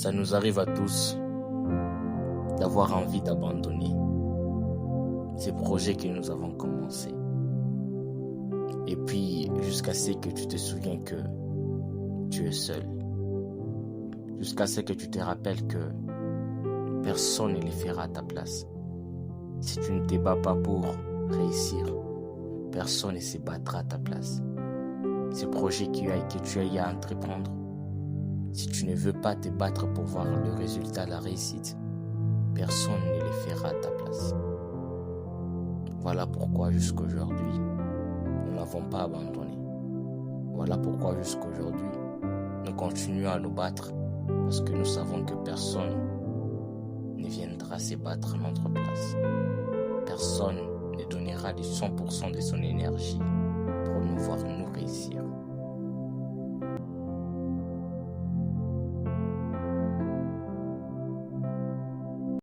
Ça nous arrive à tous d'avoir envie d'abandonner ces projets que nous avons commencés. Et puis, jusqu'à ce que tu te souviens que tu es seul. Jusqu'à ce que tu te rappelles que personne ne le fera à ta place. Si tu ne te bats pas pour réussir, personne ne se battra à ta place. Ces projets que tu as à entreprendre, si tu ne veux pas te battre pour voir le résultat, la réussite, personne ne le fera à ta place. Voilà pourquoi jusqu'aujourd'hui, nous n'avons pas abandonné. Voilà pourquoi jusqu'aujourd'hui, nous continuons à nous battre parce que nous savons que personne ne viendra se battre à notre place. Personne ne donnera du 100% de son énergie pour nous voir nous réussir.